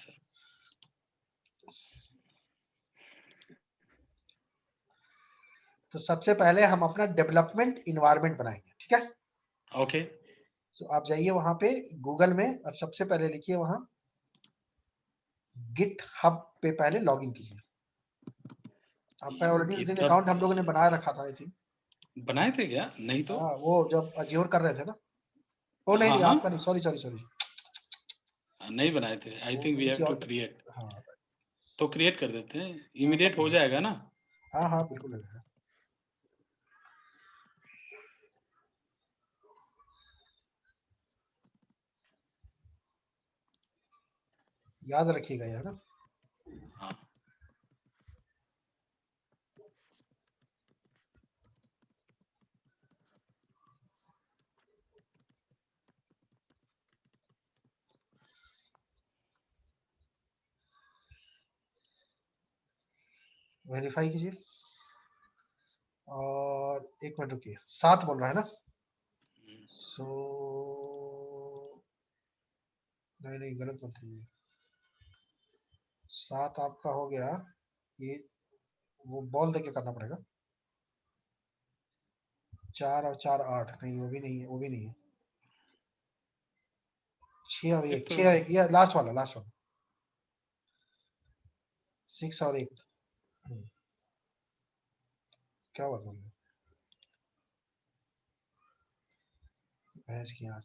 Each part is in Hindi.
सर। तो सबसे पहले हम अपना डेवलपमेंट इन्वायरमेंट बनाएंगे, ठीक है? ओके। तो आप जाइए वहां पे गूगल में और सबसे पहले लिखिए वहां GitHub पे पहले लॉगिन कीजिए। आपका ऑलरेडी उस दिन GitHub अकाउंट हम लोगों ने बनाया रखा था, आई थिंक। बनाए थे क्या? नहीं तो। हाँ, वो जब अज्योर कर रहे थे ना। ओ नहीं हाँ नहीं, हाँ, आपका नहीं, सॉरी सॉरी सॉरी, नहीं बनाए थे। आई थिंक वी किसी हैव टू और का। क्रिएट। हाँ तो क्रिएट कर देते हैं, हाँ, इमीडिएट हो जाएगा ना? हाँ हाँ बिल्कुल है। याद रखिएगा यार ना। हाँ। वेरीफाई कीजिए और 1 मिनट रुकिए, 7 बोल रहा है ना? सो नहीं नहीं, गलत मत कीजिए। 7 आपका हो गया। ये वो बॉल देके करना पड़ेगा। 4 और 4 8, नहीं वो भी नहीं है, वो भी नहीं है। 6 और 1, तो 6 और 1, ये लास्ट वाला, लास्ट वाला 6 और 1। क्या बात बोल रहे हो? भैंस की आंख।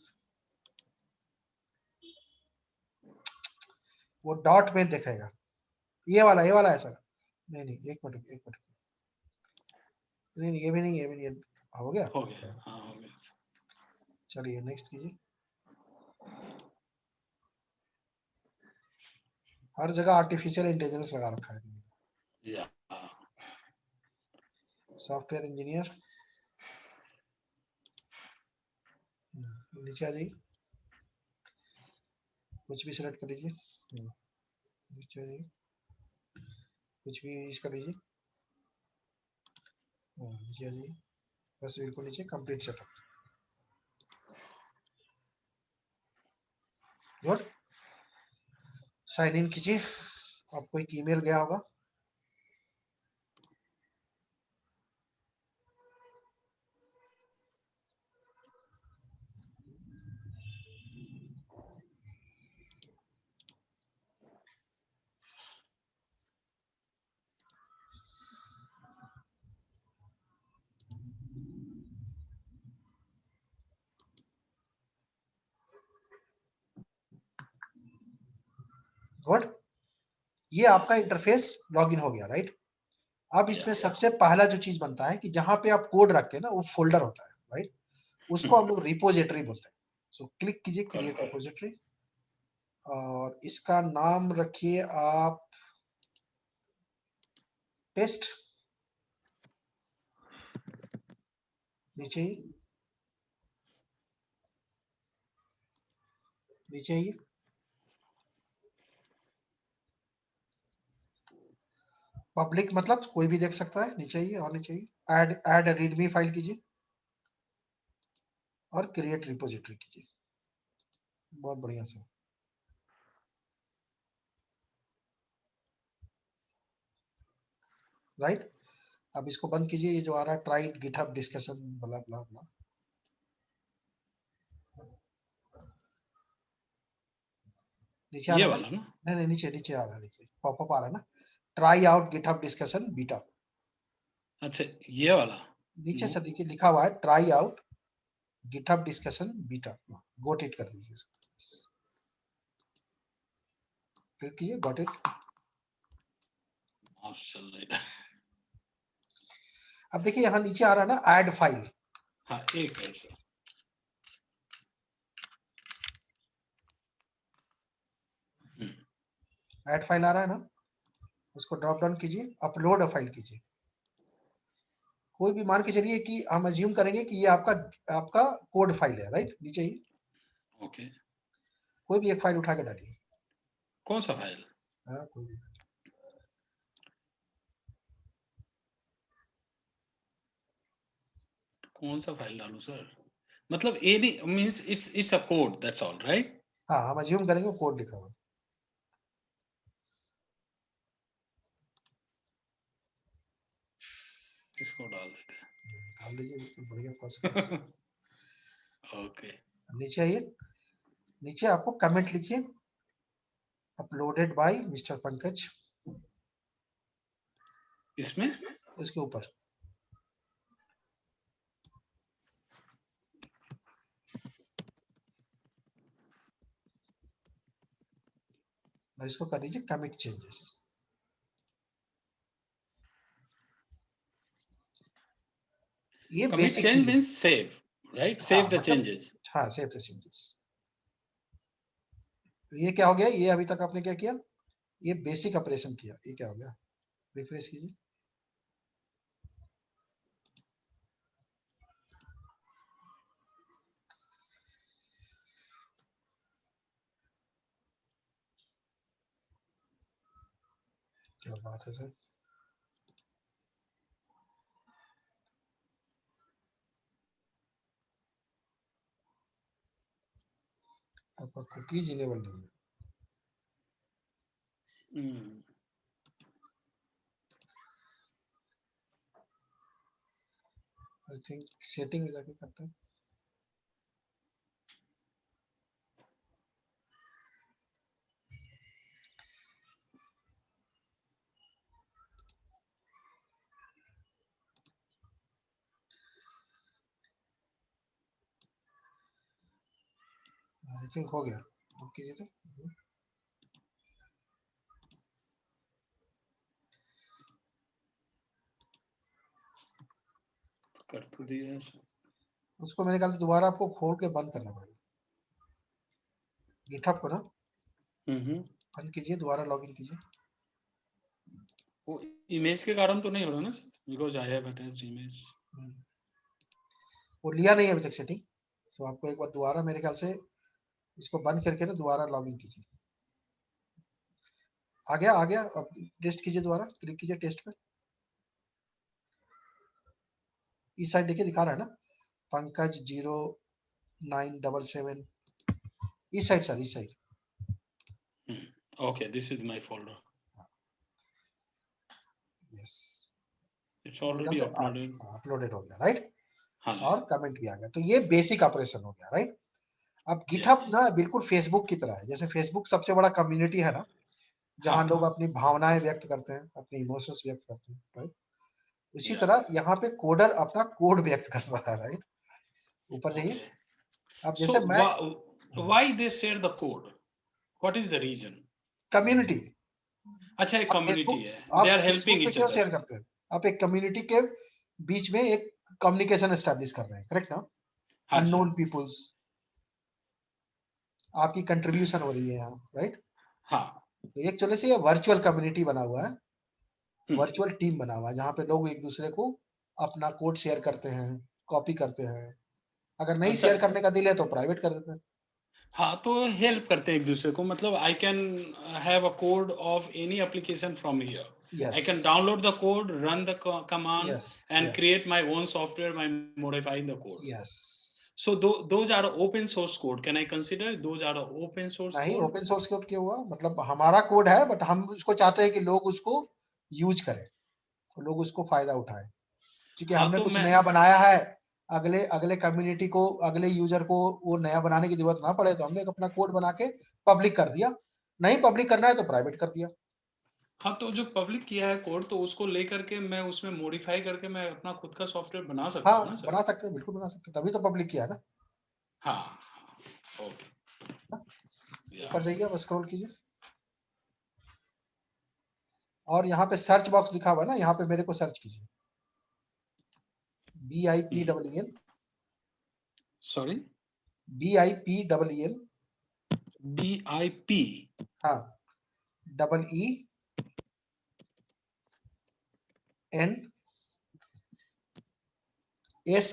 वो डॉट में दिखेगा, ये वाला है सर। नहीं नहीं, 1 मिनट, 1 मिनट। नहीं नहीं, ये भी नहीं, ये भी नहीं है। हो गया? हो गया, हाँ हो गया सर। चलिए नेक्स्ट कीजिए। हर जगह आर्टिफिशियल इंटेलिजेंस लगा रखा है। या सॉफ्टवेयर इंजीनियर, नीचे आ जाइए, कुछ भी सिलेक्ट कर लीजिए। नीचे आ जाइए, कुछ भी यूज कर लीजिए। नीचे आ जाइए, बस बिल्कुल नीचे, complete setup. Good. Sign in कीजिए, आपको एक ईमेल गया होगा। गुड। ये आपका इंटरफेस लॉगिन हो गया, राइट? अब इसमें सबसे पहला जो चीज बनता है कि जहां पे आप कोड रखते हैं ना, वो फोल्डर होता है, राइट? उसको हम लोग रिपोजिटरी बोलते हैं। सो क्लिक कीजिए क्रिएट रिपोजिटरी और इसका नाम रखिए आप टेस्ट। नीचे ही, नीचे ही पब्लिक मतलब कोई भी देख सकता है, नीचे ही और नीचे ही ऐड रीडमी फाइल कीजिए और क्रिएट रिपोजिटरी कीजिए। बहुत बढ़िया से, राइट? अब इसको बंद कीजिए, ये जो आ रहा है ट्राई गिटहब डिस्कशन ब्ला ब्ला ब्ला। नीचे आ ये रहा है वाला ना? नहीं नहीं, नीचे नीचे आ रहा है, देखिए पॉपअप आ रहा है ना, try out GitHub discussion beta. अच्छा, ये वाला नीचे से देखिए लिखा हुआ है try out GitHub discussion beta, got it कर दीजिए इसको, क्लिक कीजिए, गॉट इट। माशाल्लाह। अब देखिए यहाँ नीचे आ रहा है ना ऐड फाइल। हाँ, एक है सर। ऐड फाइल आ रहा है ना, उसको ड्रॉप डाउन कीजिए, अपलोड अ फाइल कीजिए। कोई भी मान के चलिए कि हम अज्यूम करेंगे कि ये आपका आपका कोड फाइल है, राइट? नीचे ही ओके। कोई भी एक फाइल उठा के डालिए। कौन सा फाइल? हाँ, कोई भी। कौन सा फाइल डालूं सर? मतलब any means it's a code, that's all, right? हाँ, हम अज्यूम करेंगे कोड लिखा हुआ। इसको डाल देते डाल लीजिए, बिल्कुल बढ़िया फर्स्ट। हैं। ओके, नीचे आइए, नीचे आपको कमेंट लिखिए, अपलोडेड बाय मिस्टर पंकज, इसमें इसके ऊपर। और इसको कर दीजिए कमिट चेंजेस। ये commit बेसिक change चीज है। means save, right? हाँ Save the मतलब, changes. हाँ सेव द चेंजेस। तो ये क्या हो गया, ये अभी तक आपने क्या किया, ये बेसिक ऑपरेशन किया। ये क्या हो गया, रिफ्रेश कीजिए। क्या बात है सर। आपका कुकीज इनेबल नहीं है। Hmm. आई थिंक सेटिंग में जाके करते हैं। आई थिंक हो गया, अब कीजिए तो। कर तो दिया है। उसको मेरे ख्याल से दोबारा आपको खोल के बंद करना पड़ेगा, गिटहब को ना हम्म। बंद कीजिए, दोबारा लॉगिन कीजिए। वो इमेज के कारण तो नहीं हो रहा ना, because I have attached image. वो लिया नहीं है अभी तक सेटिंग, तो आपको एक बार दोबारा मेरे ख्याल से इसको बंद करके ना दोबारा लॉगिन कीजिए। आ गया, आ गया। अब टेस्ट कीजिए, दोबारा क्लिक कीजिए टेस्ट पे। इस साइड देखिए दिखा रहा है ना, पंकज 0977। इस साइड सर, इस side. Okay, this is my folder. Yes, It's already uploaded. Uploaded हो गया, राइट। हाँ जी। और कमेंट भी आ गया, तो ये बेसिक ऑपरेशन हो गया, राइट। अब गिटहब ना बिल्कुल फेसबुक की तरह है। जैसे फेसबुक सबसे बड़ा कम्युनिटी है ना, जहाँ हाँ, लोग अपनी भावनाएं व्यक्त करते हैं, अपने इमोशंस व्यक्त करते हैं, राइट। उसी yeah. तरह यहाँ पे कोडर अपना कोड व्यक्त कर रहा है, राइट। ऊपर जाइए। Okay. अब So जैसे मैं why they share the code? What is the reason? Community, अच्छा, एक आप कम्युनिटी फेसबुक है, दे आप आर फेसबुक हेल्पिंग पे ईच क्यों अदर। शेयर करते हैं, आप एक कम्युनिटी के बीच में एक कम्युनिकेशन एस्टेब्लिश कर रहे हैं, करेक्ट ना। हाँ जी। अननोन पीपुल्स, आपकी कंट्रीब्यूशन हो रही है यहाँ, राइट। हाँ। तो एक चले से ये वर्चुअल कम्युनिटी बना हुआ है, हम्म, वर्चुअल टीम बना हुआ है, जहाँ पे लोग एक दूसरे को अपना कोड शेयर करते हैं, कॉपी करते हैं। अगर नहीं शेयर मतलब करने का दिल है तो प्राइवेट कर देते हैं। हाँ, तो हेल्प करते हैं एक दूसरे को। मतलब I can have a code of any application from here. I yes, can download the code, run the command, yes, and yes, create my own software by modifying the code. Yes. So those are open source code. Can I consider those are open source नहीं, code? ओपन सोर्स कोड क्यों हुआ, मतलब हमारा कोड है, बट हम उसको चाहते हैं कि लोग उसको यूज करें, लोग उसको फायदा उठाएं। क्योंकि हाँ, हमने तो कुछ मैं नया बनाया है, अगले अगले कम्युनिटी को, अगले यूजर को वो नया बनाने की जरूरत ना पड़े, तो हमने एक अपना कोड बना के पब्लिक कर दिया। नहीं पब्लिक करना है तो प्राइवेट कर दिया। हाँ, तो जो पब्लिक किया है कोड, तो उसको लेकर के मैं उसमें मॉडिफाई करके मैं अपना खुद का सॉफ्टवेयर बना सकता हाँ हूँ ना सर? बना सकते हैं, बिल्कुल बना सकते हैं, तभी तो पब्लिक किया है ना। हाँ, हाँ, ओके, या ऊपर जाइए, अब स्क्रॉल कीजिए, और यहाँ पे सर्च बॉक्स लिखा हुआ है ना, यहाँ पे मेरे को सर्च कीजिए, BIPEEN, सॉरी, BIPEEN, BIP। हाँ,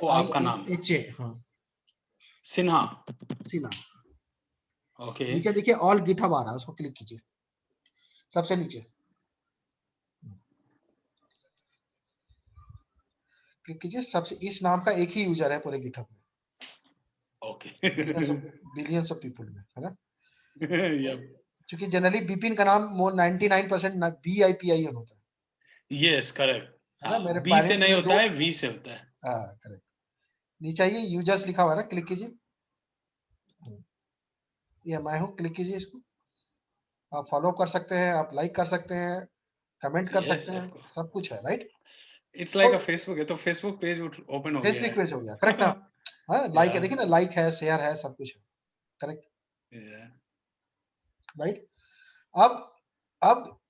वो आपका नाम ENSINHA, हाँ, सिन्हा। सिन्हा। ओके। नीचे देखिए ऑल गिटहब आ रहा है, उसको क्लिक कीजिए, सबसे नीचे क्लिक कीजिए। सबसे इस नाम का एक ही यूजर है पूरे गिटहब में, ओके। बिलियंस ऑफ पीपल में, है ना। यप, क्योंकि जनरली बिपिन का नाम 99% BIPIN होता है यस, करेक्ट। है ना, मेरे बी से पेरेंट्स नहीं ने होता है, वी से होता है। हाँ करेक्ट। नीचे आइए, यूजर्स लिखा हुआ है ना, क्लिक कीजिए, ये मैं हूँ, क्लिक कीजिए इसको। आप फॉलो कर सकते हैं, आप लाइक कर सकते हैं, कमेंट कर यस, सकते हैं, ऑफ कोर्स। सब कुछ है, right. It's so like a Facebook है, तो फेसबुक पेज ओपन हो गया फेसबुक पेज हो गया, करेक्ट है। ना। हाँ, लाइक है, या देखिए ना, लाइक है, शेयर है, सब कुछ है, करेक्ट, या राइट। अब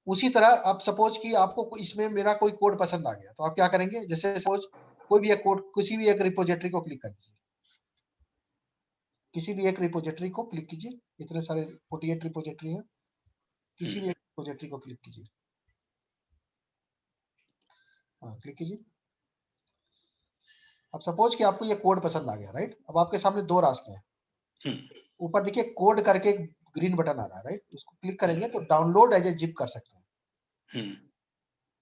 उसी तरह आप सपोज कि आपको इसमें मेरा कोई कोड पसंद आ गया, तो आप क्या करेंगे, जैसे सपोज कोई भी एक कोड, किसी भी एक रिपोजिटरी को क्लिक कर दीजिए, किसी भी एक रिपोजिटरी को क्लिक कीजिए, इतने सारे 48 रिपोजिटरी है, किसी भी एक रिपोजिटरी को क्लिक कीजिए, हाँ क्लिक कीजिए। अब सपोज कि आपको ये कोड पसंद आ गया, राइट। अब आपके सामने दो रास्ते हैं, ऊपर देखिए कोड करके एक ग्रीन बटन आ रहा है, राइट, उसको क्लिक करेंगे तो डाउनलोड एज ए जिप कर सकते हैं,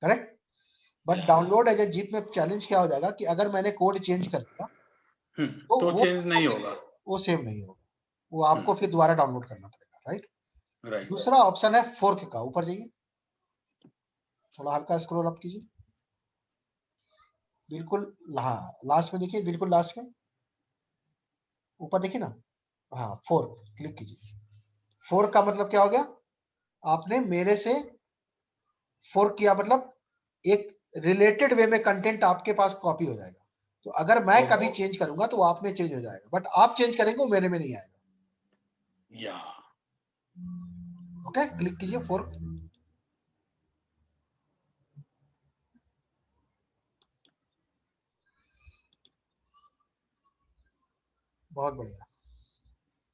correct. But download as a zip में चैलेंज क्या हो जाएगा कि अगर मैंने कोड चेंज कर दिया तो तो वो चेंज नहीं फिर होगा। वो सेव नहीं होगा, वो आपको फिर दोबारा डाउनलोड करना पड़ेगा, राइट। राइट। दूसरा ऑप्शन है फोर्क का, ऊपर जाइए, थोड़ा हल्का स्क्रॉल अप कीजिए, बिल्कुल, हाँ लास्ट में देखिए, बिल्कुल लास्ट में ऊपर देखिए ना, हाँ फोर्क क्लिक कीजिए। फोर्क का मतलब क्या हो गया, आपने मेरे से फोर्क किया, मतलब एक रिलेटेड वे में कंटेंट आपके पास कॉपी हो जाएगा। तो अगर मैं कभी चेंज करूंगा तो वो आप में चेंज हो जाएगा, बट आप चेंज करेंगे वो मेरे में नहीं आएगा। या ओके, क्लिक कीजिए फोर्क, बहुत बढ़िया,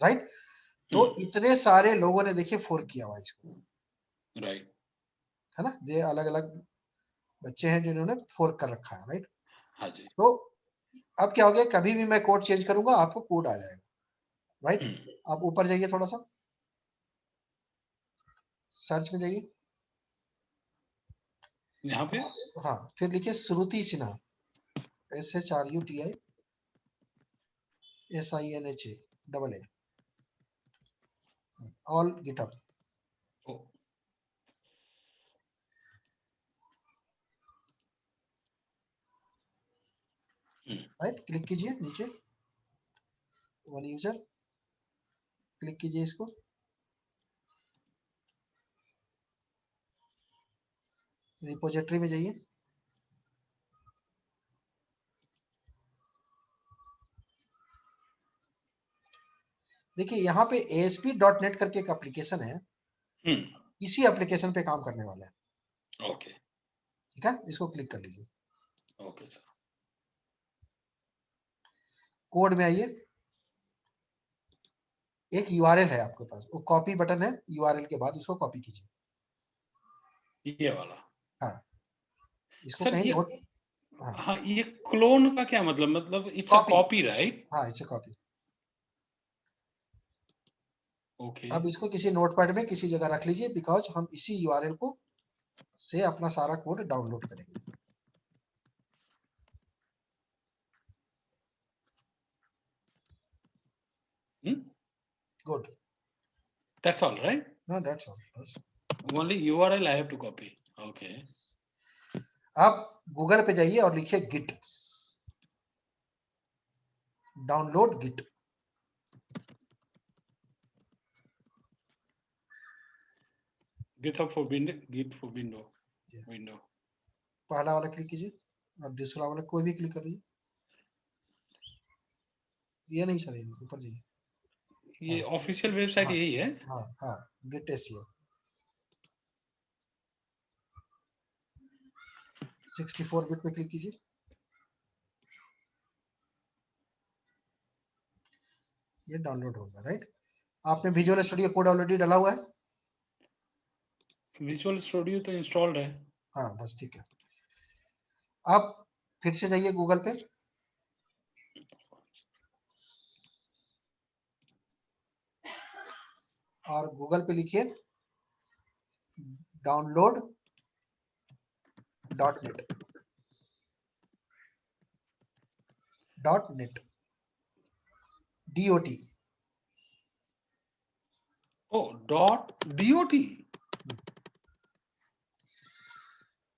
राइट। तो इतने सारे लोगों ने देखिए फोर्क किया हुआ इसको, राइट। है ना, ये अलग अलग बच्चे हैं जिन्होंने फोर्क कर रखा है, राइट। हाँ जी। तो अब क्या हो गया, कभी भी मैं कोड चेंज करूंगा आपको कोड आ जाएगा, राइट। आप ऊपर जाइए थोड़ा सा, सर्च में जाइए, यहाँ पे हाँ फिर लिखिए Shruti Sinha, SHRUTI SINHA all GitHub, right. Click कीजिए नीचे, वन यूजर, क्लिक कीजिए इसको, रिपोजिटरी में जाइए, देखिए यहाँ पे ASP.NET करके एक एप्लीकेशन है, इसी एप्लीकेशन पे काम करने वाला है, ओके। ठीक है, इसको क्लिक कर लीजिए, ओके सर। कोड में आइए, एक URL है आपके पास, वो कॉपी बटन है, URL के बाद उसको कॉपी कीजिए, ये वाला हाँ इसको सर, कहीं ये नोट, हाँ हाँ, ये क्लोन का क्या मतलब it's a copy, copy, right? हाँ इट्स कॉपी। ओके। अब इसको किसी नोटपैड में किसी जगह रख लीजिए, बिकॉज हम इसी URL को से अपना सारा कोड डाउनलोड करेंगे, good, that's all, right? No that's all. Only URL I have to copy. Okay. आप गूगल पे जाइए और लिखिए git, download git, GitHub for Windows, Git for Window। पहला वाला क्लिक कीजिए और दूसरा वाला कोई भी क्लिक कर दीजिए, ये नहीं सर, ये नहीं, ऊपर जाइए, ये ऑफिशियल वेबसाइट हाँ यही है? हाँ हाँ, गिट SEO 64 बिट पे क्लिक कीजिए, ये डाउनलोड होगा, राइट। आपने विजुअल स्टूडियो कोड ऑलरेडी डाला हुआ है, विजुअल स्टूडियो तो इंस्टॉल्ड है। हाँ बस ठीक है। आप फिर से जाइए गूगल पे और गूगल पे लिखिए डाउनलोड .net .net DOT ओ, .dot.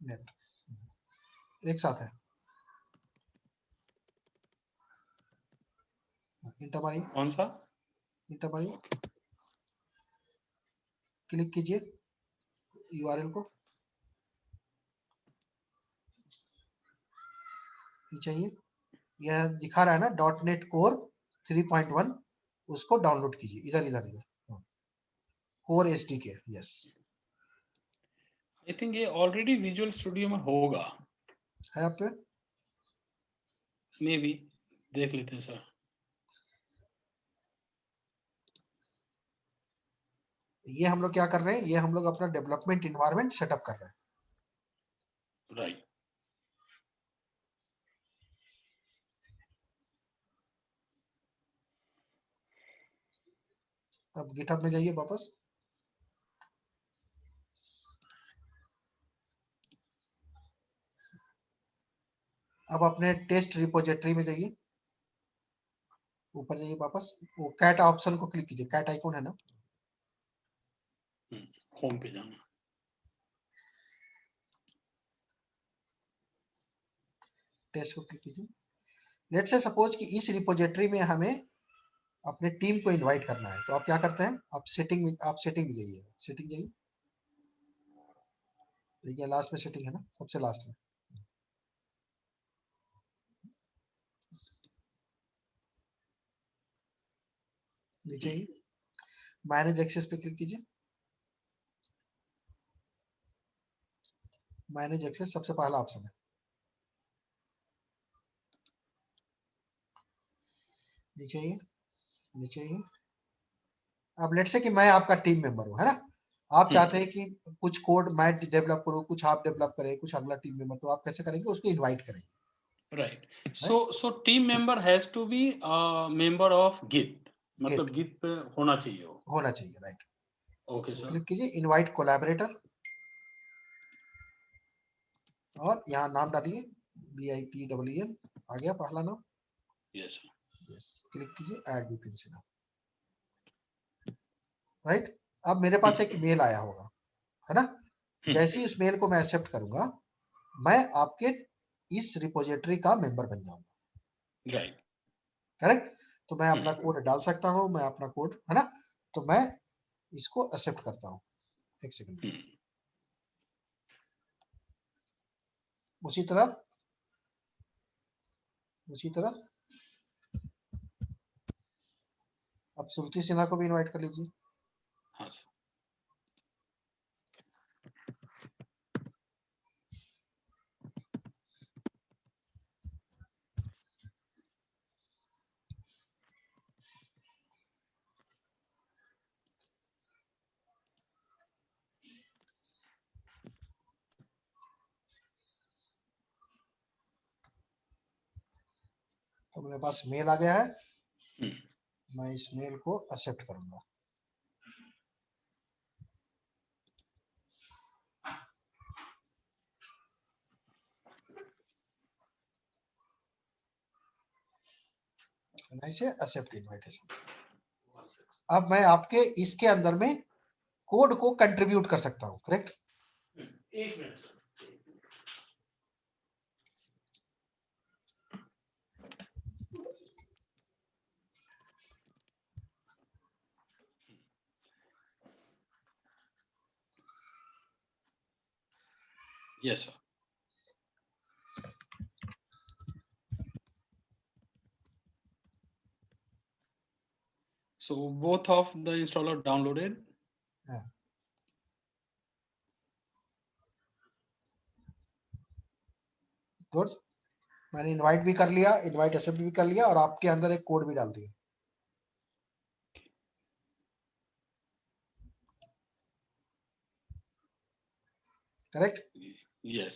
net, एक साथ है, इंटर मारिए, कौन सा? इंटर मारिए, क्लिक कीजिए यूआरएल को, ये चाहिए, यह दिखा रहा है ना .NET Core 3.1, उसको डाउनलोड कीजिए, इधर इधर इधर, core SDK, yes. I think ये ऑलरेडी विजुअल स्टूडियो में होगा, है आप पे? मे बी, देख लेते हैं सर। ये हम लोग क्या कर रहे हैं, ये हम लोग अपना डेवलपमेंट इन्वायरमेंट सेटअप कर रहे हैं। राइट। अब गिटहब में जाइए वापस, अब अपने टेस्ट रिपोजिटरी में जाइए, ऊपर जाइए वापस, वो कैट ऑप्शन को क्लिक कीजिए, कैट आइकॉन है ना, होम पे जाना, टेस्ट को क्लिक कीजिए। लेट्स से सपोज कि इस रिपोजिटरी में हमें अपने टीम को इनवाइट करना है, तो आप क्या करते हैं, आप सेटिंग में जाइए, सेटिंग जाइए, देखिए लास्ट में सेटिंग है ना, सबसे लास्ट में, नीचे ही मैनेज एक्सेस पे क्लिक कीजिए, मैनेज एक्सेस सबसे पहला ऑप्शन है, नीचे ही, नीचे ही। अब लेट्स से कि मैं आपका टीम मेंबर हूँ, है ना, आप चाहते हैं कि कुछ कोड मैं डेवलप करूँ, कुछ आप डेवलप करें, कुछ अगला टीम मेंबर, तो आप कैसे करेंगे, उसको इनवाइट करेंगे, right. So team member has to be member of git, मतलब गिट पे होना चाहिए वो, होना चाहिए, राइट। Okay sir. क्लिक कीजिए इनवाइट कोलैबोरेटर, और यहाँ नाम डालिए BIPWN, आ गया पहला नाम, यस यस, क्लिक कीजिए ऐड VPN से नाम, राइट। अब मेरे पास एक मेल आया होगा, है ना, जैसे ही उस मेल को मैं एक्सेप्ट करूंगा, मैं आपके इस रिपोजिटरी का मेंबर बन जाऊंगा, राइट। करेक्ट। तो मैं अपना कोड डाल सकता हूँ, मैं अपना कोड, है ना, तो मैं इसको एक्सेप्ट करता हूँ, एक सेकंड, उसी तरह अब श्रुति सिन्हा को भी इनवाइट कर लीजिए, हाँ सर। तो मेरे पास मेल आ गया है, मैं इस मेल को एक्सेप्ट करूंगा, मैं इसे एक्सेप्ट इनविटेशन। अब मैं आपके इसके अंदर में कोड को कंट्रीब्यूट कर सकता हूँ, करेक्ट। एक minute sir, yes sir. So both of the installer downloaded. Good, मैंने इनवाइट भी कर लिया, इनवाइट एक्सेप्ट भी कर लिया, और आपके अंदर एक कोड भी डाल दिया, करेक्ट, Yes.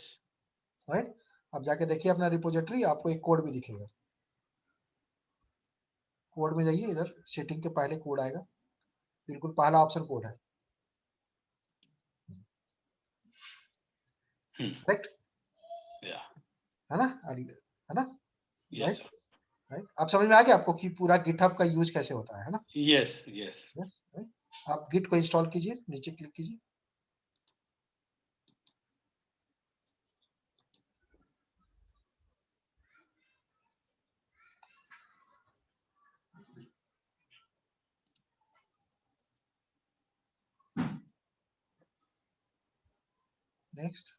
राइट। अब जाके देखिए अपना रिपोजिटरी, आपको एक कोड भी दिखेगा, कोड में जाइए, इधर सेटिंग के पहले कोड आएगा, बिल्कुल पहला ऑप्शन कोड है, करेक्ट, Yeah. है ना, है ना, Yes sir. राइट। अब समझ में आ गया आपको कि पूरा गिटहब का यूज कैसे होता है ना। Yes. Yes. यस, आप गिट को इंस्टॉल कीजिए, नीचे क्लिक कीजिए, next,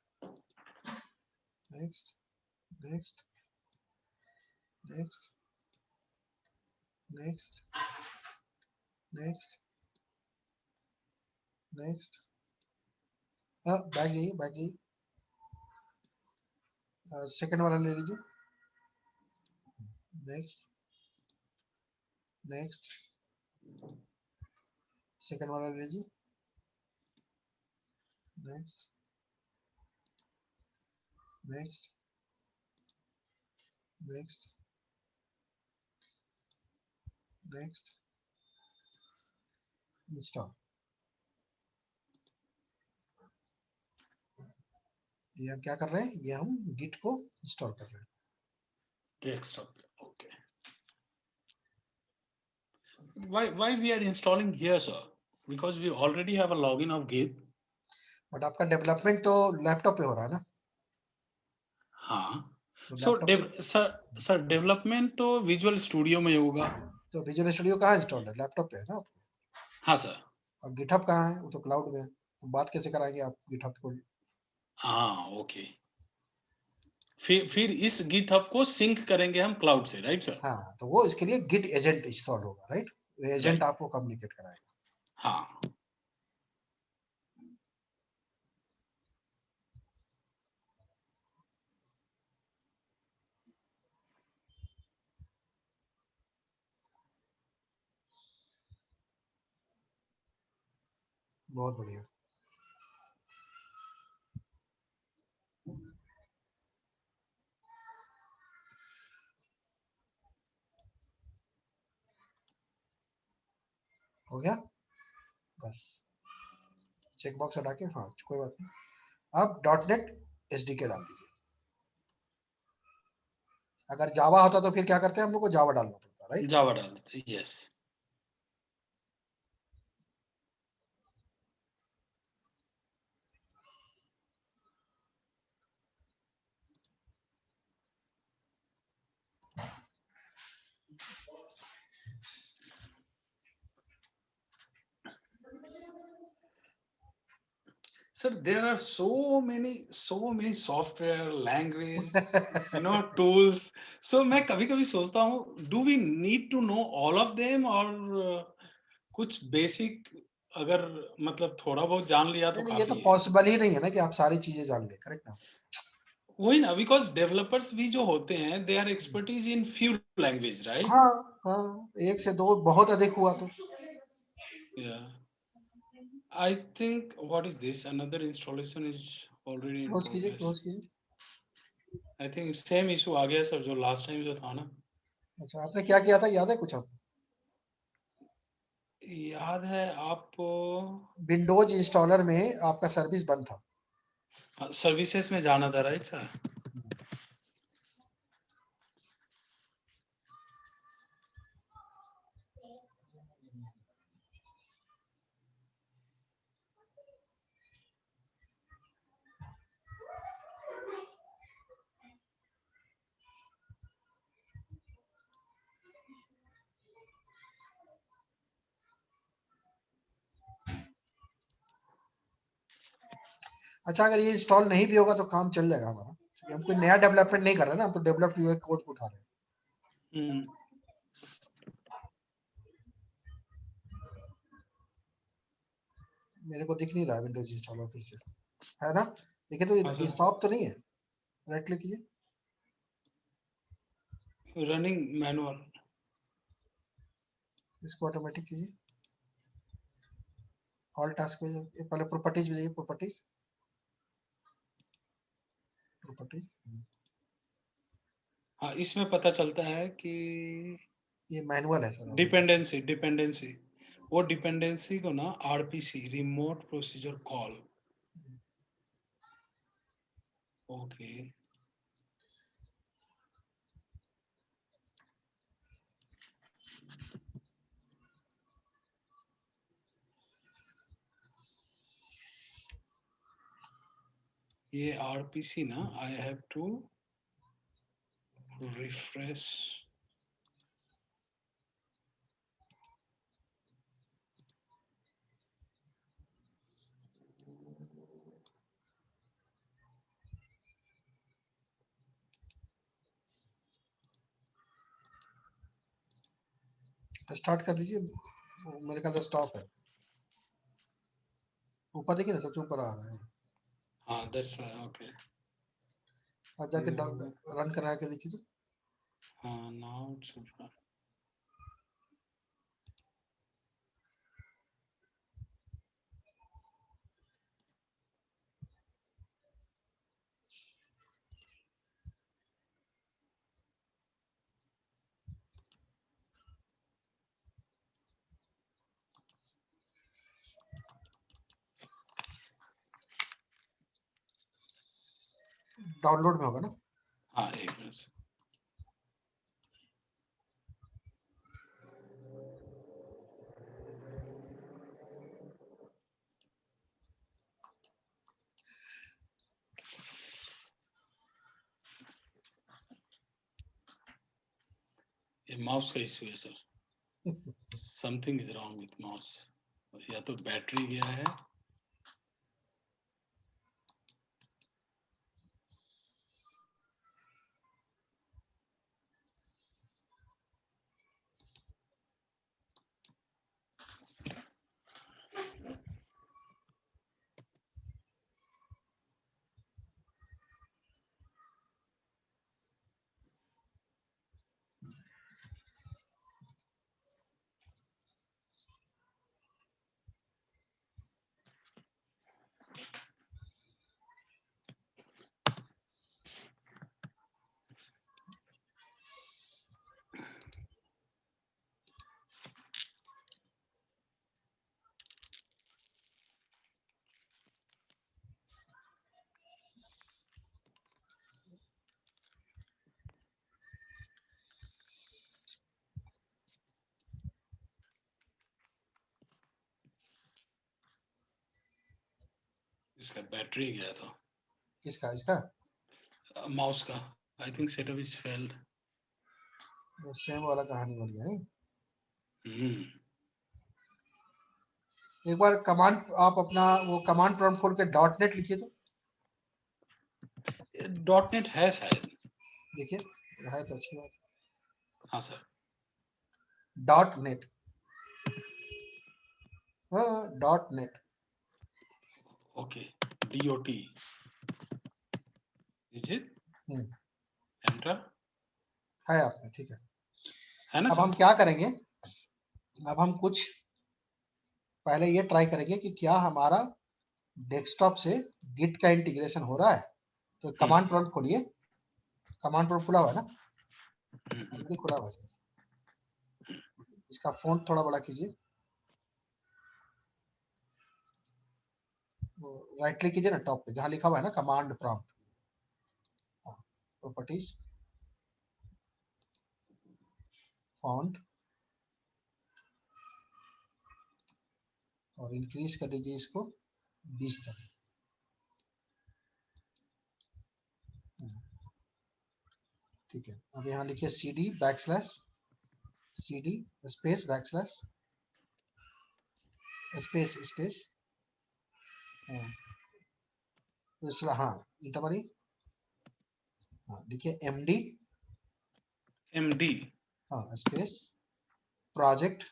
next, next, next, next, next, next. Back जाइए, बैक जाइए, सेकंड वाला ले लीजिए, नेक्स्ट, नेक्स्ट, सेकंड वाला ले लीजिए, next, next, next, next, install. ये हम क्या कर रहे हैं, ये हम गिट को इंस्टॉल कर रहे हैं। Desktop. Okay. Why we are installing here, sir? Because we already have a login of Git. But आपका डेवलपमेंट तो लैपटॉप पे हो रहा है ना, हाँ. तो So लैपटॉप से sir डेवलपमेंट तो विजुअल स्टूडियो में होगा. तो विजुअल स्टूडियो कहाँ इंस्टॉल है, लैपटॉप पे है ना आपके, हाँ सर. और गिटहब कहाँ है, वो तो क्लाउड में है, तो बात कैसे कराएंगे आप गिटहब को। हाँ ओके. फिर इस GitHub को सिंक करेंगे हम क्लाउड से, राइट सर? हाँ, तो वो इसके लिए गिट एजेंट इंस्टॉल होगा, राइट, एजेंट राइट. आपको कम्युनिकेट कराएगा। हाँ. बहुत बढ़िया। हो गया, बस चेक बॉक्स हटा के, हाँ कोई बात नहीं। अब .NET SDK डाल दीजिए। अगर जावा होता तो फिर क्या करते हैं, हम लोग को जावा डालना पड़ता, राइट। जावा डाल देते. Yes. Sir, there are so many software, language, tools. So मैं कभी-कभी सोचता हूँ, do we need to know all of them और कुछ बेसिक अगर मतलब थोड़ा बहुत जान लिया तो नहीं, ये तो काफी है. पॉसिबल ही नहीं है ना कि आप सारी चीजें जान ले, करेक्ट ना। वही ना, बिकॉज डेवलपर्स भी जो होते हैं, they are expertise in few language, right? हाँ हाँ, एक से दो बहुत अधिक हुआ तो। या I think what is this, another installation is already in close कीजिए, प्रोग्रेस. क्लोज कीजिए। आई थिंक सेम इशू आ गया सर, जो लास्ट टाइम जो था ना. अच्छा, आपने क्या किया था, याद है कुछ आपको? याद है आप? विंडोज इंस्टॉलर में आपका सर्विस बंद था। सर्विसेज में जाना था, राइट सर? अच्छा, अगर ये इंस्टॉल नहीं भी होगा तो काम चल जाएगा हमारा, क्योंकि हम कोई नया डेवलपमेंट नहीं कर रहे हैं ना, हम तो डेवलप्ड हुए कोड को उठा रहे हैं। मेरे को दिख नहीं रहा है विंडोज इंस्टॉलर फिर से, है ना? देखिए तो अच्छा, स्टॉप तो नहीं है, राइट क्लिक कीजिए, रनिंग मैनुअल. इसको ऑटोमेटिक कीजिए, ऑल टास्क पे जाइए, पहले प्रॉपर्टीज में जाइए, प्रॉपर्टीज, प्रॉपर्टीज, हाँ, इसमें पता चलता है कि ये मैनुअल है सर अभी। डिपेंडेंसी वो डिपेंडेंसी को ना RPC, remote procedure call. Okay. ये RPC ना, I have to refresh. Start कर दीजिए, मेरे ख्याल से स्टॉप है, ऊपर देखिए ना, सबसे ऊपर आ रहा है। हाँ, दैट्स ओके। आप जाके रन करा के देखिए तो। हाँ, नाउ इट्स डाउनलोड में होगा ना? हाँ, एक मिनट। ये माउस का इश्यू है sir, something is wrong with mouse, या तो बैटरी गया है। इसका बैटरी गया था, किसका? इसका माउस का। I think setup is failed. Same वाला कहानी बन गया नहीं? हम्म। एक बार कमांड, आप अपना वो कमांड प्रॉम्प्ट खोल के .NET लिखिए तो। .NET है शायद। देखिए, है तो अच्छी बात। हाँ सर। .NET, हाँ .NET। Okay, DOT is it? Enter है आपने, ठीक है। है ना अब सर? हम क्या करेंगे, अब हम कुछ पहले ये ट्राई करेंगे कि क्या हमारा डेस्कटॉप से गिट का इंटीग्रेशन हो रहा है। तो कमांड प्रॉम्प्ट खोलिए, कमांड प्रॉम्प्ट खुला हुआ है ना? ऑलरेडी खुला हुआ है। इसका फ़ॉन्ट थोड़ा बड़ा कीजिए, राइट क्लिक कीजिए ना टॉप पे जहाँ लिखा हुआ है ना कमांड प्रॉम्प्ट, प्रॉपर्टीज, फॉन्ट, और इंक्रीज कर दीजिए इसको 20 तक। ठीक है, अब यहाँ लिखिए CD CD space backslash space space, हाँ इंटर मारिए, हाँ लिखिए MD हाँ space project,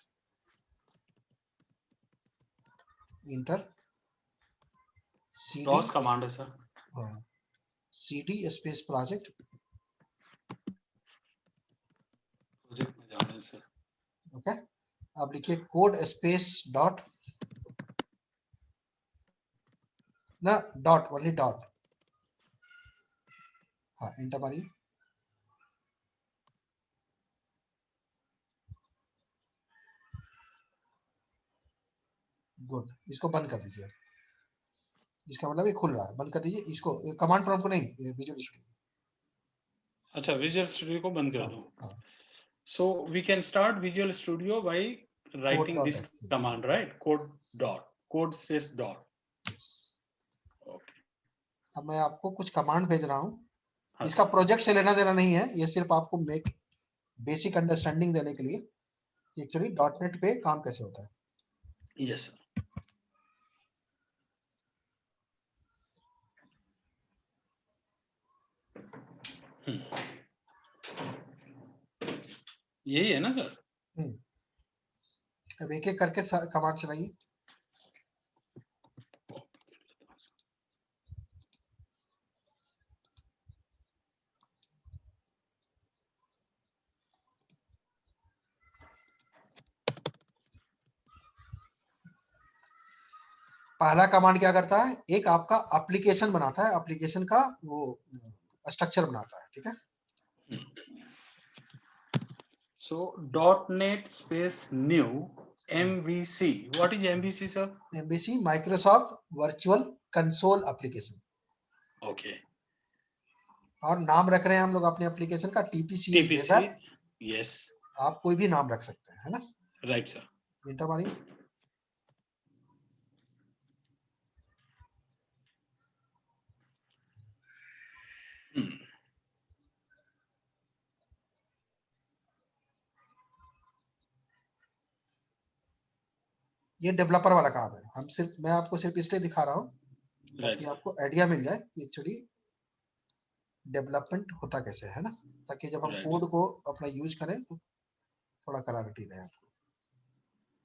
enter, CD DOS command है सर। हाँ CD स्पेस प्रोजेक्ट, प्रोजेक्ट में जाना है सर। ओके। अब लिखिए कोड स्पेस डॉट, ना डॉट, ओनली डॉट, हाँ इंटर मारिए। गुड, इसको बंद कर दीजिए। इसका मतलब ये खुल रहा है, बंद कर दीजिए इसको, कमांड प्रॉम्प्ट को नहीं, विजुअल स्टूडियो। अच्छा, विजुअल स्टूडियो को बंद कर हाँ दूं। हाँ, So we can start Visual Studio by writing this code.html, command, right? Code space dot. yes। Okay. अब मैं आपको कुछ कमांड भेज रहा हूँ, हाँ इसका सर। प्रोजेक्ट से लेना देना नहीं है, ये सिर्फ आपको बेसिक अंडरस्टैंडिंग देने के लिए एक्चुअली .NET पे काम कैसे होता है। Yes sir. यही है ना सर? अब एक एक करके कमांड चलाइए। पहला कमांड क्या करता है, एक आपका एप्लीकेशन बनाता है, एप्लीकेशन का वो स्ट्रक्चर बनाता है, ठीक है। So .NET space new MVC. What is MVC, sir? MVC Microsoft virtual console application. Okay. और नाम रख रहे हैं हम लोग अपने एप्लीकेशन का TPCS web TPC. App. Yes. आप कोई भी नाम रख सकते हैं, है ना। Right, sir. इंटर मारिए। Hmm. ये डेवलपर वाला काम है, हम सिर्फ मैं आपको सिर्फ इसलिए दिखा रहा हूँ Right, ताकि sir. आपको आइडिया मिल जाए कि एक्चुअली डेवलपमेंट होता कैसे है ना, ताकि जब हम Right. कोड को अपना यूज करें तो थोड़ा क्लैरिटी रहे आपको।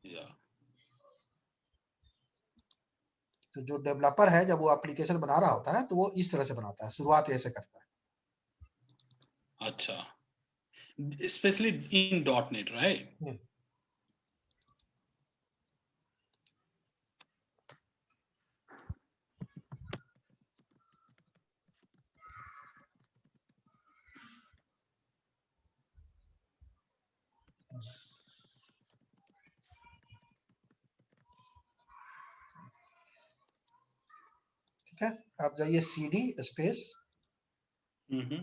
Yeah. तो जो डेवलपर है जब वो एप्लीकेशन बना रहा होता है तो वो इस तरह से बनाता है, शुरुआत ऐसे करता है। अच्छा. Especially in .NET, right? ठीक है, आप जाइए CD space Mm-hmm.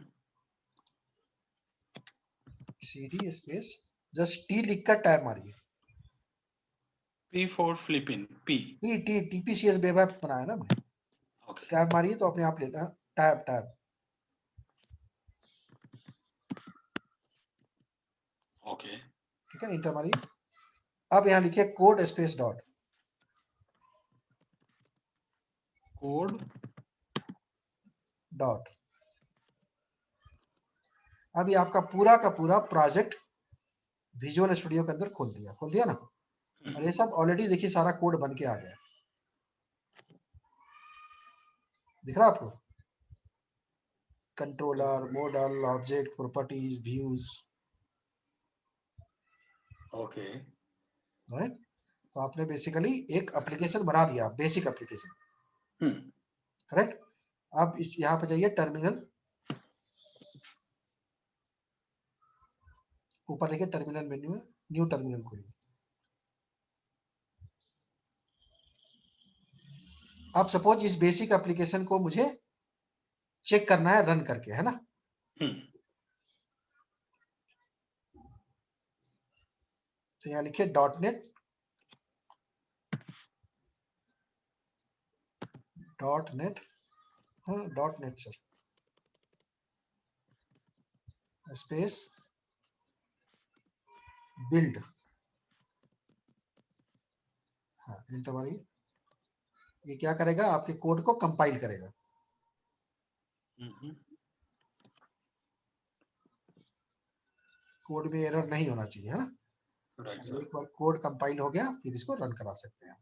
CD space just T लिखकर टैब मारिए। P for flipping. P. TPCS web app बनाया ना हमने, Okay. टैब मारिए तो अपने आप लेना, टैब टैब। Okay. ठीक है, इंटर मारिए। अब यहाँ लिखिए code space dot. Code. Dot. अभी आपका पूरा का पूरा प्रोजेक्ट विजुअल स्टूडियो के अंदर खोल दिया ना। और ये सब ऑलरेडी देखिए सारा कोड बन के आ गया, दिख रहा आपको, controller, model, object, properties, views. Okay. Right, तो आपने बेसिकली एक एप्लीकेशन बना दिया, बेसिक एप्लीकेशन, Hmm. करेक्ट। अब इस यहाँ पे जाइए टर्मिनल, ऊपर देखिए टर्मिनल मेन्यू है, न्यू टर्मिनल खोलिए। अब सपोज इस बेसिक एप्लीकेशन को मुझे चेक करना है रन करके, है ना। Hmm. तो यहाँ लिखिए .NET सर स्पेस बिल्ड। हाँ, एंटर मारिए। ये क्या करेगा, आपके कोड को कंपाइल करेगा। Mm-hmm. कोड में एरर नहीं होना चाहिए, है ना। Right, sir. एक बार कोड कंपाइल हो गया फिर इसको रन करा सकते हैं।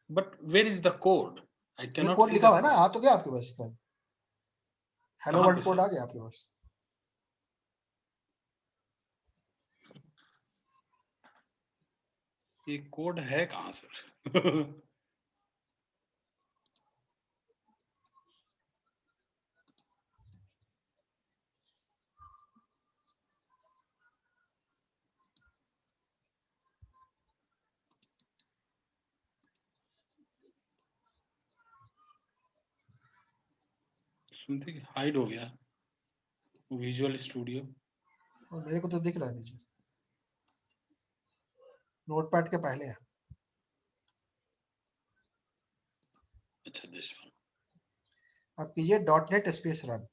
But where is the code? I ये cannot कोड see लिखा the हुआ है ना, code. आ तो गया आपके पास, हेलो कहाँ पे वर्ल्ड कोड सर? आ गया आपके पास। ये कोड है कहाँ सर? समथिंग हाइड हो गया विजुअल स्टूडियो। और मेरे को तो दिख रहा है नीचे, नोटपैड के पहले है। अच्छा दिस वन। अब कीजिए .NET स्पेस रन।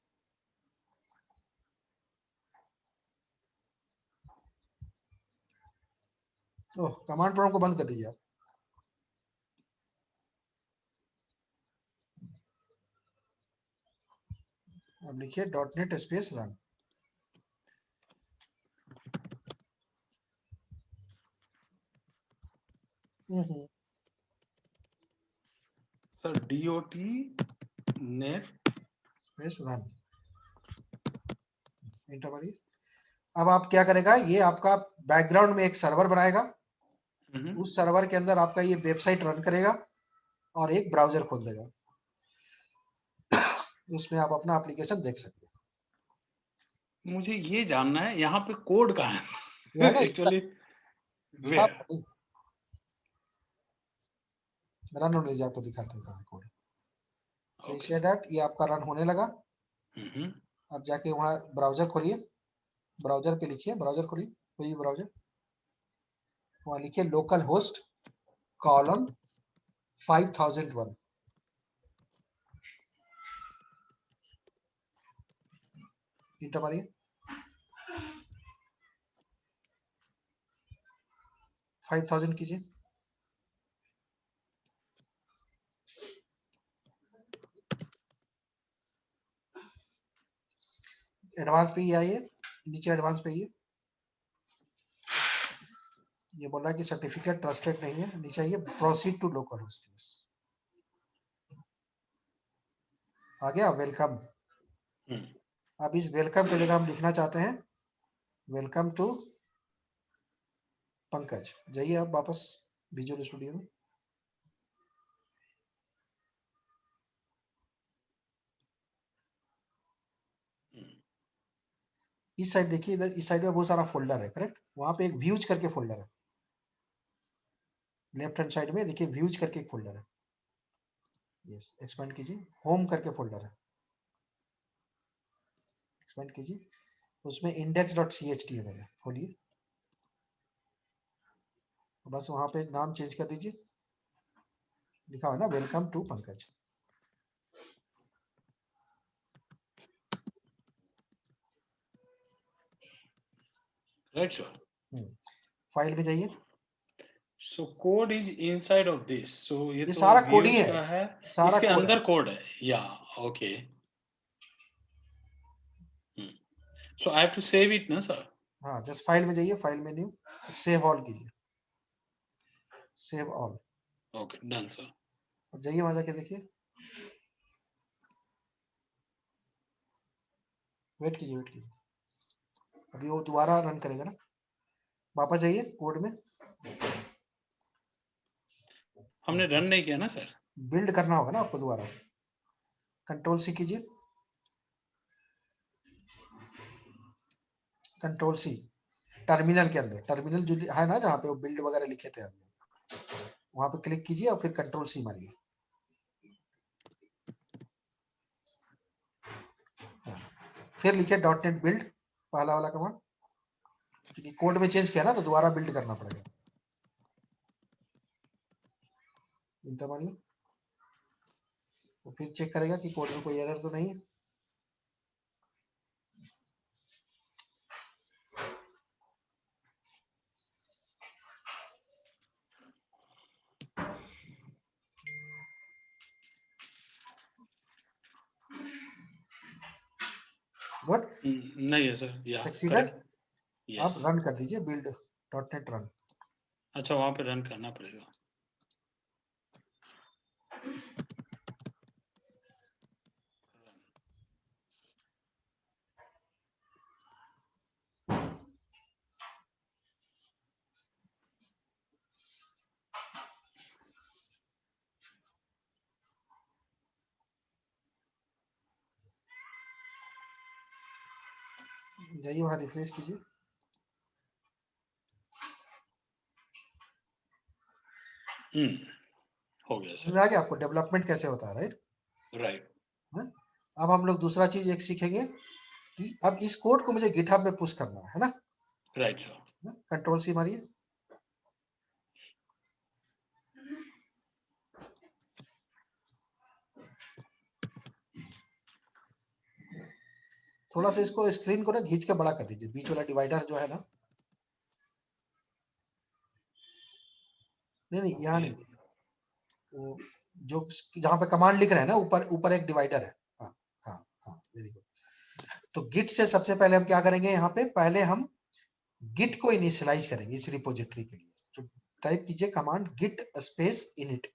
ओह, कमांड प्रॉम्प्ट को बंद कर दीजिए आप। अब लिखिए .NET space run. Sir dot net space run, enter मारिए। अब आप क्या करेगा, ये आपका बैकग्राउंड में एक सर्वर बनाएगा, उस सर्वर के अंदर आपका ये वेबसाइट रन करेगा और एक ब्राउजर खोल देगा, उसमें आप अपना एप्लीकेशन देख सकते हैं। मुझे ये जानना है यहाँ पे कोड कहाँ ये है है ना एक्चुअली दिखा आपको, रन होने दीजिए, आपको दिखाते हैं कहाँ है कोड। तो इसे डैट ये आपका रन होने लगा। अब जाके वहाँ ब्राउजर खोलिए, ब्राउजर पे लिखिए, ब्राउजर खोलिए कोई भी ब्राउजर, वहाँ लिखिए लोकल होस्ट कॉलन 5001, इंटर मारिए, 5000 कीजिए। एडवांस पे ही आइए, नीचे एडवांस पे आइए, ये बोल रहा है कि सर्टिफिकेट ट्रस्टेड नहीं है, नीचे आइए प्रोसीड टू लोकल होस्ट, आ गया वेलकम। अब इस वेलकम के जगह हम लिखना चाहते हैं वेलकम टू पंकज। जाइए आप वापस विजुअल स्टूडियो में, इस साइड देखिए, इधर इस साइड में बहुत सारा फोल्डर है, करेक्ट, वहां पे एक व्यूज करके फोल्डर है, लेफ्ट हैंड साइड में देखिए व्यूज करके एक फोल्डर है, यस एक्सपेंड कीजिए, होम करके फोल्डर है, एक्सपेंड कीजिए, उसमें index.cht है, खोलिए, बस वहां पे नाम चेंज कर दीजिए, लिखा हुआ है ना welcome to Pankaj. Right sir. File में जाइए, so code is inside of this, so ये ये तो सारा कोड ही व्यूज है, का है, सारा इसके कोड है। अंदर कोड है, या okay. So I have to save it ना सर? हाँ जस्ट फाइल में जाइए, फाइल में न्यू, सेव ऑल कीजिए, save all, okay done sir. अब जाइए वहां जाके देखिए, वेट कीजिए, वेट कीजिए, अभी वो दोबारा रन करेगा ना, वापस जाइए कोड में, हमने रन नहीं किया ना सर? बिल्ड करना होगा ना आपको दोबारा, कंट्रोल सी कीजिए, कंट्रोल सी, टर्मिनल के अंदर, टर्मिनल जो है ना जहाँ पे वो बिल्ड वगैरह लिखे थे अभी, वहां पे क्लिक कीजिए और फिर कंट्रोल सी मारिए, फिर लिखिए .NET बिल्ड, पहला वाला कमांड, क्योंकि कोड में चेंज किया ना तो दोबारा बिल्ड करना पड़ेगा, इंटर मारिए, तो फिर चेक करेगा कि कोड में कोई एरर तो नहीं है। गुड, नहीं है सर, या सक्सीडेड। करेक्ट, आप यस। रन कर दीजिए बिल्ड .NET रन, अच्छा वहां पे रन करना पड़ेगा। जाइए वहां रिफ्रेश कीजिए, हो गया समझ सर। में आ गया आपको डेवलपमेंट कैसे होता है, राइट। राइट। अब हम लोग दूसरा चीज एक सीखेंगे कि अब इस कोड को मुझे गिटहब में पुश करना है ना, राइट सर। कंट्रोल सी मारिए, थोड़ा सा इसको स्क्रीन को ना खींच के बड़ा कर दीजिए, बीच वाला डिवाइडर जो है ना, नहीं नहीं यहाँ नहीं, वो जो जहाँ पे कमांड लिख रहे हैं ना, ऊपर ऊपर एक डिवाइडर है, हाँ हाँ हाँ, वेरी गुड। तो गिट से सबसे पहले हम क्या करेंगे, यहाँ पे पहले हम गिट को इनिशियलाइज करेंगे इस रिपोजिटरी के लिए, जो टाइप कीजिए command git space init,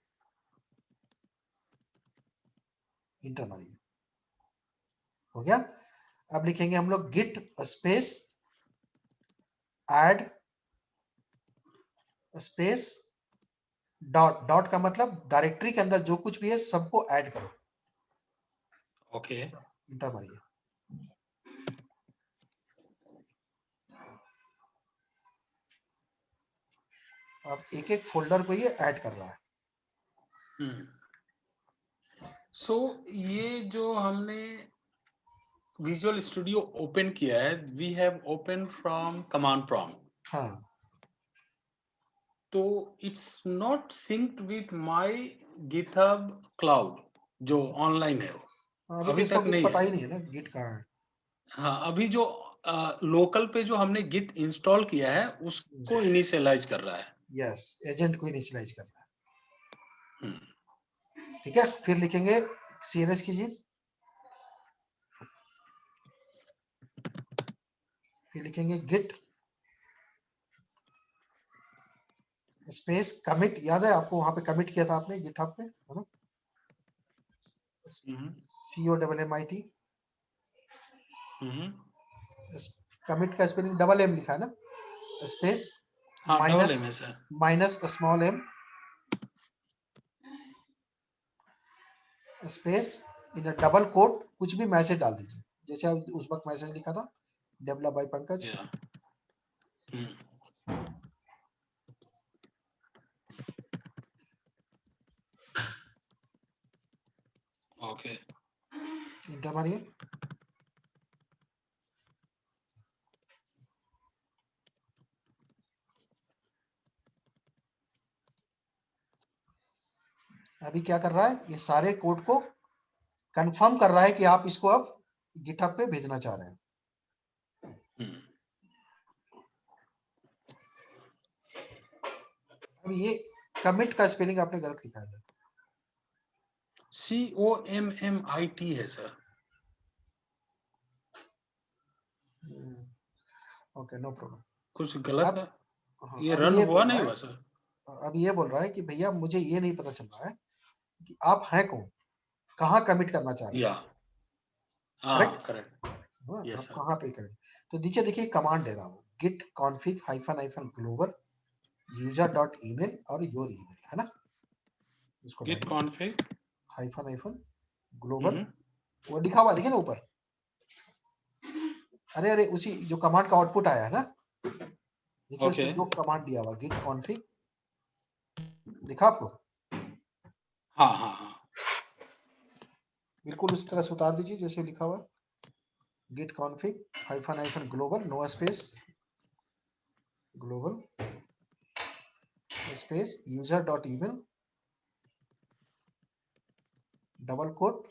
inter मारिए, हो गया। अब लिखेंगे हम लोग git space add space dot, dot का मतलब डायरेक्टरी के अंदर जो कुछ भी है सबको ऐड करो, ओके। इंटर मारिए। अब एक एक फोल्डर को ये ऐड कर रहा है। सो ये जो हमने विजुअल स्टूडियो ओपन किया है, we have open from command prompt, हाँ, तो it's not synced with my GitHub cloud जो ऑनलाइन है, वो अभी तो अभी इसको तक गिट नहीं पता है। ही नहीं है ना गिट कहाँ है। हाँ, अभी जो लोकल पे जो हमने गिट इंस्टॉल किया है उसको इनिशियलाइज कर रहा है। यस, एजेंट को इनिशियलाइज करना है। हम्म, ठीक है, फिर लिखेंगे cls कीजिए, फिर लिखेंगे git स्पेस कमिट, याद है आपको वहां पे कमिट किया था आपने गिटहब पे, है ना, COMMIT, कमिट का स्पेलिंग डबल एम लिखा है ना, स्पेस हाँ, डबल माइनस एम है sir. Minus small M space in double quote कुछ भी मैसेज डाल दीजिए, जैसे आप उस वक्त मैसेज लिखा था, डेवलप बाय पंकज। या ओके। इंटर मारिए। अभी क्या कर रहा है, ये सारे कोड को कंफर्म कर रहा है कि आप इसको अब गिटहब पे भेजना चाह रहे हैं। अब ये कमिट का स्पेलिंग आपने गलत लिखा है। COMMIT है सर। Okay, no problem. कुछ गलत अब है, हाँ, ये अब रन ये हुआ बोल रहा नहीं है, हुआ सर? अब ये बोल रहा है कि भैया मुझे ये नहीं पता चल रहा है कि आप हैं कौन, कहाँ कमिट करना चाह रहे या हैं, करेक्ट, हाँ, करेक्ट। यस आप सर। कहाँ पे करें। तो नीचे देखिए कमांड दे रहा हूँ, git config --- global user.email और your email, है ना, इसको गिट डालिए कॉन्फ़िग। --- global, वो लिखा हुआ देखिए ना ऊपर, अरे अरे उसी जो कमांड का आउटपुट आया है ना, देखिए ओके। उसमें दो कमांड दिया हुआ, git config, दिखा आपको, हाँ, हाँ, हाँ। बिल्कुल उस तरह से उतार दीजिए जैसे लिखा हुआ, git config --- global no space global space user.email double quote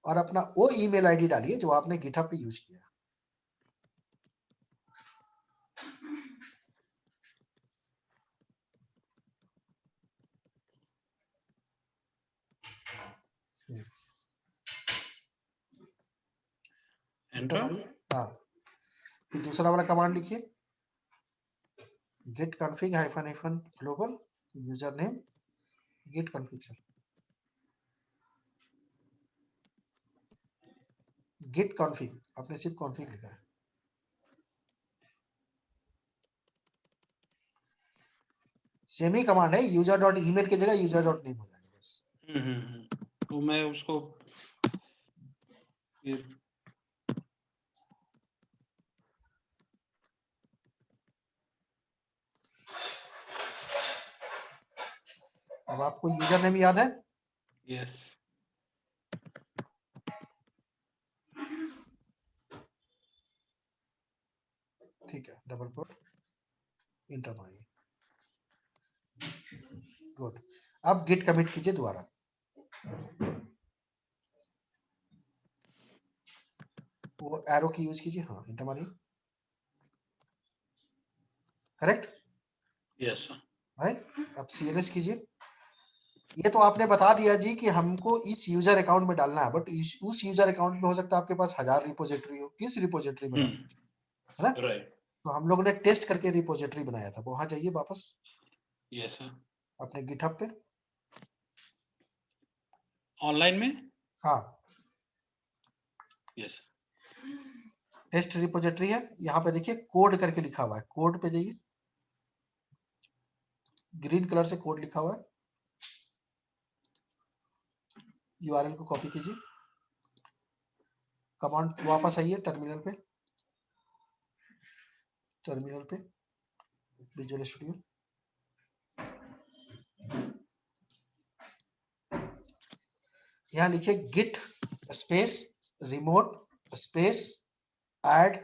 और अपना वो ईमेल आईडी डालिए जो आपने गिटहब पे यूज किया। Enter enter. मारिए। हाँ, फिर दूसरा वाला कमांड लिखिए, git config --- global username git config, sir git config, आपने सिर्फ config लिखा है, सेम ही कमांड है, user.email की जगह user.name हो जाएगा बस। तो मैं उसको ये अब आपको यूजर नेम याद है, यस। ठीक है, डबल कोट, इंटर मारिए, गुड। अब गिट कमिट कीजिए दोबारा, वो एरो की यूज कीजिए, हाँ इंटर मारिए, करेक्ट, यस राइट। अब CLS कीजिए, ये तो आपने बता दिया जी कि हमको इस यूजर अकाउंट में डालना है, बट उस यूजर अकाउंट में हो सकता है आपके पास 1000 रिपोजिटरी हो, किस रिपोजिटरी में डालना है ना, राइट। तो हम लोगों ने टेस्ट करके रिपोजिटरी बनाया था, वहां जाइए वापस, यस सर। अपने गिटहब पे। ऑनलाइन में? हाँ, यस। टेस्ट रिपोजिटरी है, यहाँ पे देखिए कोड करके लिखा हुआ है, कोड पे जाइए, ग्रीन कलर से कोड लिखा हुआ है, यूआरएल को कॉपी कीजिए, कमांड वापस आइए टर्मिनल पे, विजुअल स्टूडियो, यहाँ लिखिए git space remote space add,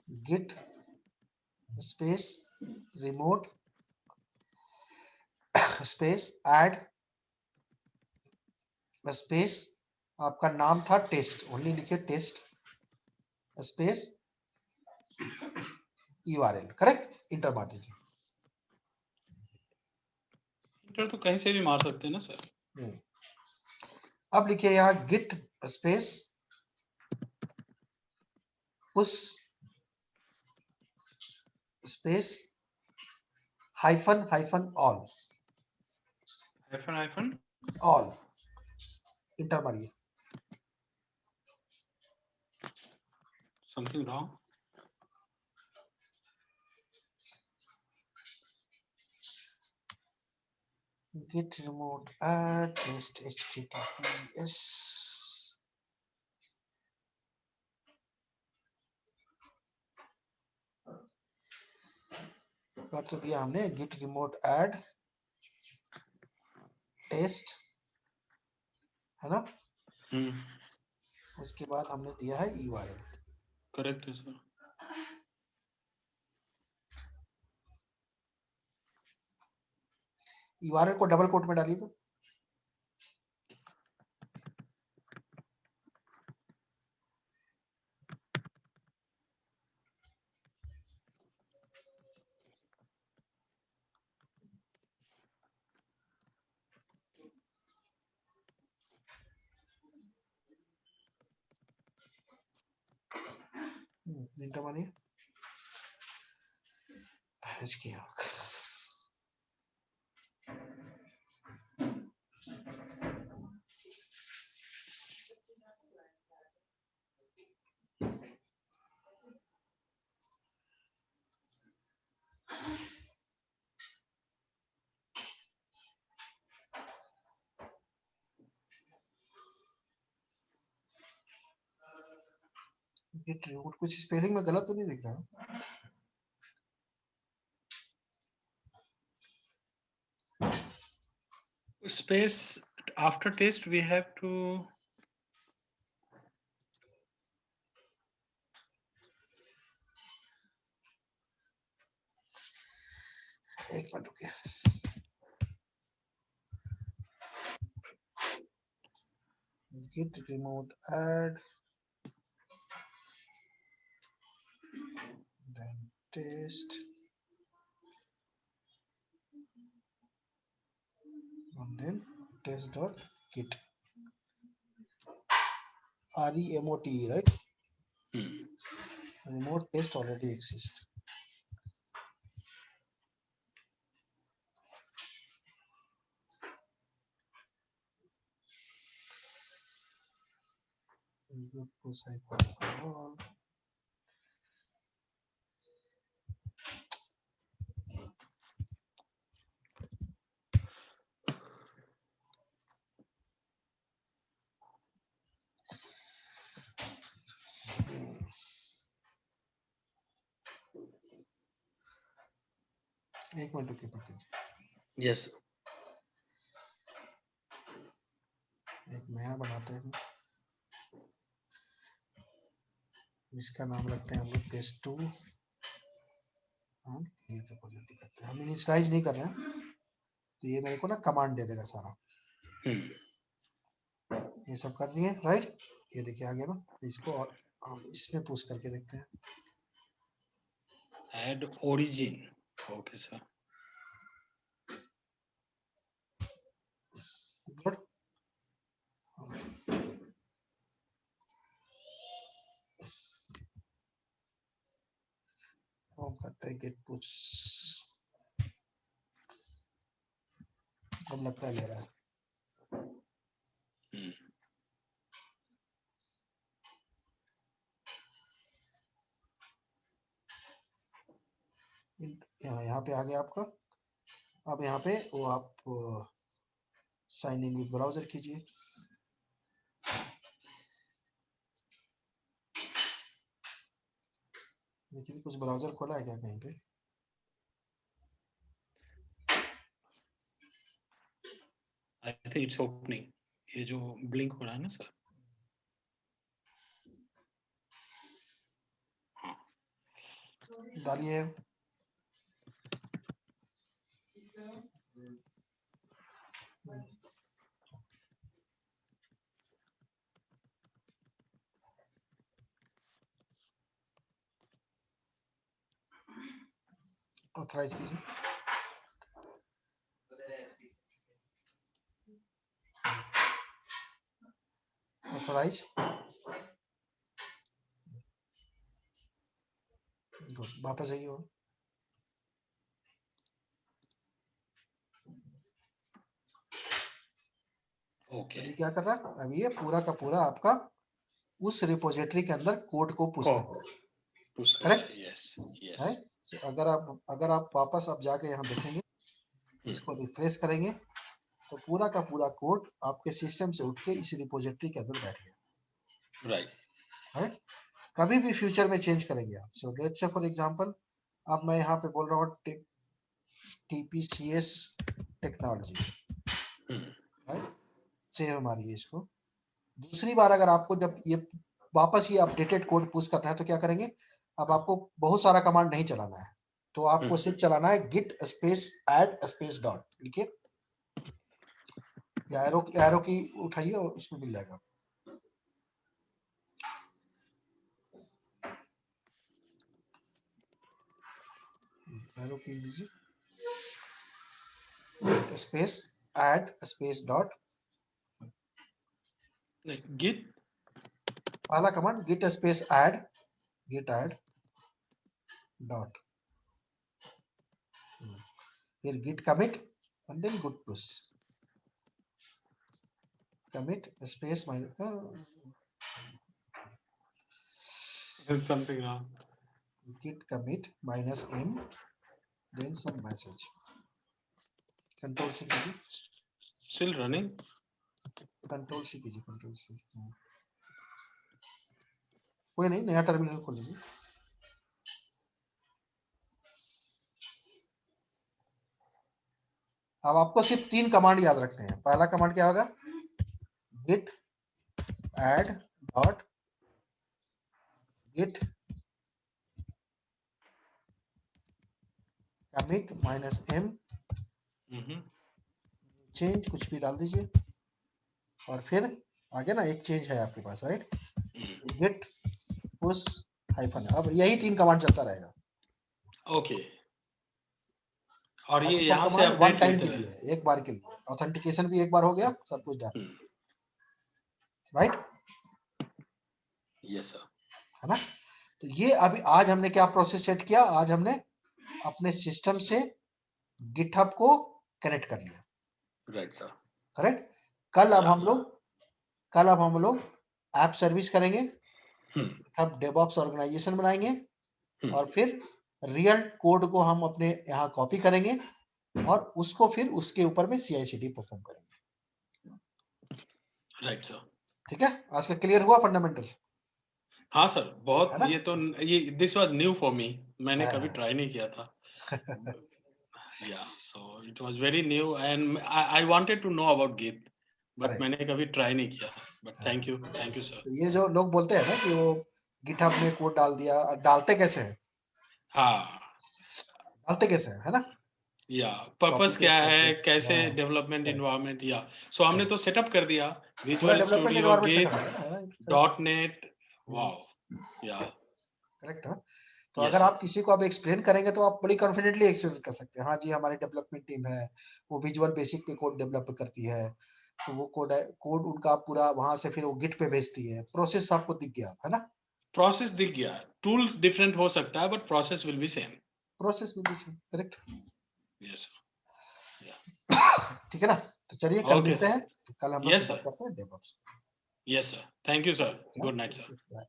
git space remote space add space, आपका नाम था टेस्ट, ओनली लिखिए test space URL, correct, enter मार दीजिए। इंटर तो कहीं से भी मार सकते हैं ना सर। अब लिखिए यहाँ git space push space hyphen hyphen all, hyphen all, enter मारिए। Something wrong. git remote add test https, कर तो दिया हमने git remote add टेस्ट, है ना, उसके बाद हमने दिया है यूआरएल। करेक्ट है सर। यूआरएल को डबल कोट में डालिए तो, इंटर मारिए, इसकी git remote, कुछ स्पेलिंग में गलत तो नहीं लिख रहा? Space after test we have to एक मिनट रुकिए, git remote add then test and then test.git, REMOT, right? Remote test already exists. Good push icon on. एक मिनट रुकिए पंकज, yes एक नया बनाते हैं, इसका नाम रखते हैं हम लोग टेस्ट 2, ये रिपोजिटरी करते हैं, हम इनिशियलाइज नहीं कर रहे हैं, तो ये मेरे को ना कमांड दे देगा सारा, ये सब कर दिए, राइट, ये देखिए आ गया ना, इसको और हम इसमें पुश करके देखते हैं, add origin okay sir good, हम करते हैं गेट पुश, अब लगता है ले रहा है। यहाँ पे आ गया आपका। अब यहाँ पे वो आप साइन इन विद ब्राउजर कीजिए। देखिए कुछ ब्राउजर खोला है क्या कहीं पे? I think it's opening. ये जो ब्लिंक हो रहा है ना सर, डालिए। ऑथराइज कीजिए। ऑथराइज। गुड, वापस आइए। ओके। अभी क्या कर रहा है? अभी ये पूरा का पूरा आपका उस रिपोजिटरी के अंदर कोड को पुश कर रहा है। करेक्ट? Yes yes. है? So, अगर आप वापस अब जाके यहाँ देखेंगे, इसको रिफ्रेश करेंगे, तो पूरा का पूरा कोड आपके सिस्टम से उठ के इस रिपोजिटरी के अंदर बैठ गया। राइट। है? कभी भी फ्यूचर में चेंज करेंगे आप। So let's say for example, अब मैं यहाँ पे बोल रहा हूँ TPCS टेक्नोलॉजी, राइट? सेव हमारी है इसको। दूसरी बार अगर आपको जब ये वापस ये अपडेटेड कोड पुश करना है तो क्या करेंगे? अब आपको बहुत सारा कमांड नहीं चलाना है, तो आपको सिर्फ चलाना है git space add space dot. लिखिए, एरो की उठाइए और उसमें मिल जाएगा। एरो की लीजिए, space add space dot. Git पहला command git space add dot, फिर git commit and then git push, commit space something wrong, git commit -m then some message, control C कीजिए, स्टिल रनिंग। कंट्रोल सी कीजिए, कंट्रोल सी। कोई नहीं, नया टर्मिनल खोल लीजिए। अब आपको सिर्फ 3 कमांड याद रखने हैं। पहला कमांड क्या होगा? git add dot git commit -m change, कुछ भी डाल दीजिए। और फिर आगे ना एक चेंज है आपके पास, राइट? git push hyphen. अब यही 3 कमांड चलता रहेगा। ओके। और ये बाकी सब यहाँ से कमांड वन अपडेट टाइम लेते के रहे। लिए, एक बार के लिए। ऑथेंटिकेशन भी एक बार हो गया, सब कुछ डन, राइट? Yes sir. है ना? तो ये अभी आज हमने क्या प्रोसेस सेट किया? आज हमने अपने सिस्टम से गिटहब को कनेक्ट कर लिया, राइट सर। करेक्ट? कल अब हम लोग ऐप सर्विस करेंगे, गिटहब डेवऑप्स ऑर्गेनाइजेशन बनाएंगे, और फिर रियल कोड को हम अपने यहाँ कॉपी करेंगे और उसको फिर उसके ऊपर में CI/CD परफॉर्म करेंगे। Right sir. ठीक है? आज का क्लियर हुआ फंडामेंटल? हाँ सर, बहुत। है ना? ये this was new for me, मैंने हाँ। कभी ट्राई नहीं किया था। Yeah so it was very new and I wanted to know about git, but Correct. मैंने कभी ट्राई नहीं किया। But thank you sir. तो ये जो लोग बोलते हैं ना कि वो गिटहब में कोड डाल दिया, डालते कैसे हैं? हाँ, डालते कैसे हैं, है ना? या कॉपी पर्पस क्या पेस्ट है, करके। कैसे हाँ, डेवलपमेंट correct, इन्वायरमेंट, या सो हमने correct. तो सेटअप कर दिया पूरा visual development studio, environment setup git, है ना, correct. Dot net. Wow, yeah correct है। तो यस अगर आप सर। किसी को आप एक्सप्लेन करेंगे तो आप बड़ी कॉन्फिडेंटली एक्सप्लेन कर सकते हैं। हाँ जी, हमारी डेवलपमेंट टीम है, वो विजुअल बेसिक पे कोड डेवलप करती है, तो वो कोड उनका पूरा वहां से फिर वो गिट पे भेजती है। प्रोसेस आपको दिख गया, है ना? प्रोसेस दिख गया, टूल डिफरेंट हो सकता है but process will be same. Process will be same, correct? Yes, या ठीक है ना? तो चलिए कल Okay, मिलते sir. हैं, कल हम लोग Yes, शुरू sir. करते हैं DevOps। Yes, sir. Thank you, sir. Yeah, Good night, sir. bye.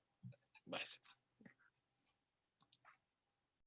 Bye. Sir.